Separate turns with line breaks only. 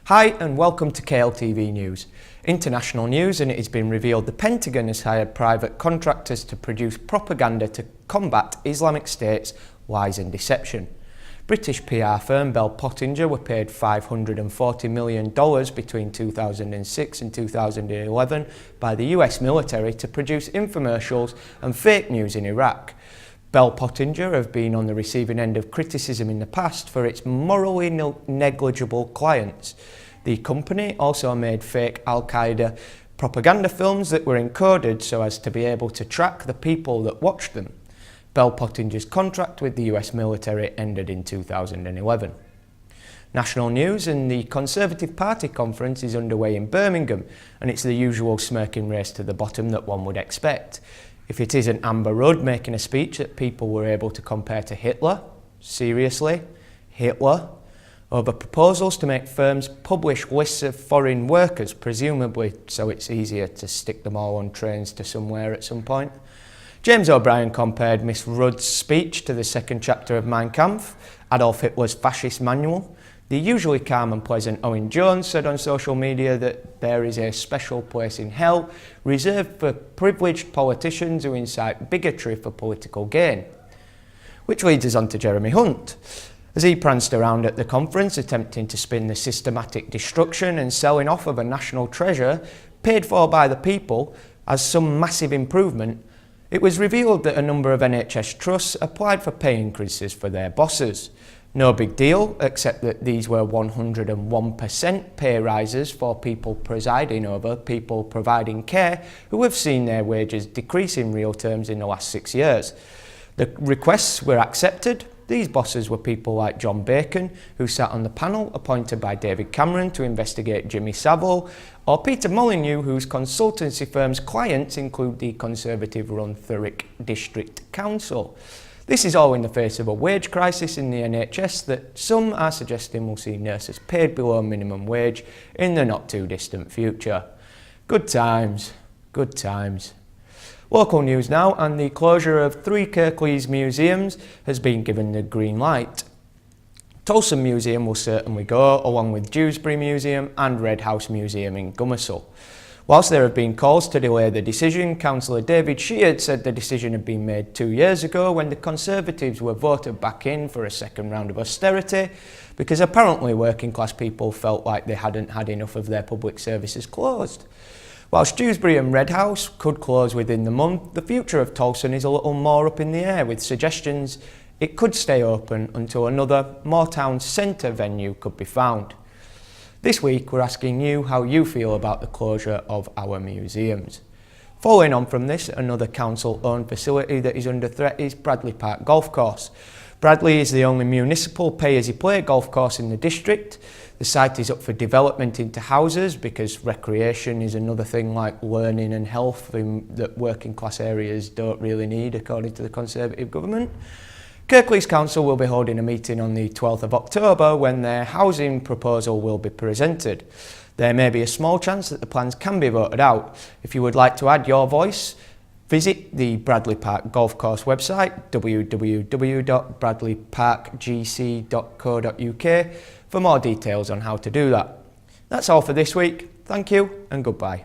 Hi and welcome to KLTV News. International news, and it has been revealed the Pentagon has hired private contractors to produce propaganda to combat Islamic State's lies and deception. British PR firm Bell Pottinger were paid $540 million between 2006 and 2011 by the US military to produce infomercials and fake news in Iraq. Bell Pottinger have been on the receiving end of criticism in the past for its morally negligible clients. The company also made fake Al-Qaeda propaganda films that were encoded so as to be able to track the people that watched them. Bell Pottinger's contract with the US military ended in 2011. National news, and the Conservative Party conference is underway in Birmingham, and it's the usual smirking race to the bottom that one would expect. If it isn't Amber Rudd making a speech that people were able to compare to Hitler, seriously, Hitler, over proposals to make firms publish lists of foreign workers, presumably so it's easier to stick them all on trains to somewhere at some point. James O'Brien compared Miss Rudd's speech to the second chapter of Mein Kampf, Adolf Hitler's fascist manual. The usually calm and pleasant Owen Jones said on social media that there is a special place in hell reserved for privileged politicians who incite bigotry for political gain. Which leads us on to Jeremy Hunt, as he pranced around at the conference attempting to spin the systematic destruction and selling off of a national treasure paid for by the people as some massive improvement. It was revealed that a number of NHS trusts applied for pay increases for their bosses. No big deal, except that these were 101% pay rises for people presiding over people providing care who have seen their wages decrease in real terms in the last 6 years. The requests were accepted. These bosses were people like John Bacon, who sat on the panel appointed by David Cameron to investigate Jimmy Savile, or Peter Molyneux, whose consultancy firm's clients include the Conservative-run Thurrock District Council. This is all in the face of a wage crisis in the NHS that some are suggesting will see nurses paid below minimum wage in the not too distant future. Good times, good times. Local news now, and the closure of 3 Kirklees museums has been given the green light. Tolson Museum will certainly go, along with Dewsbury Museum and Red House Museum in Gomersall. Whilst there have been calls to delay the decision, Councillor David Sheard said the decision had been made 2 years ago when the Conservatives were voted back in for a second round of austerity, because apparently working class people felt like they hadn't had enough of their public services closed. Whilst Dewsbury and Red House could close within the month, the future of Tolson is a little more up in the air, with suggestions it could stay open until another, more town centre venue could be found. This week we're asking you how you feel about the closure of our museums. Following on from this, another council-owned facility that is under threat is Bradley Park Golf Course. Bradley is the only municipal pay-as-you-play golf course in the district. The site is up for development into houses because recreation is another thing like learning and health that working class areas don't really need, according to the Conservative government. Kirklees Council will be holding a meeting on the 12th of October when their housing proposal will be presented. There may be a small chance that the plans can be voted out. If you would like to add your voice, visit the Bradley Park Golf Course website, www.bradleyparkgc.co.uk, for more details on how to do that. That's all for this week. Thank you and goodbye.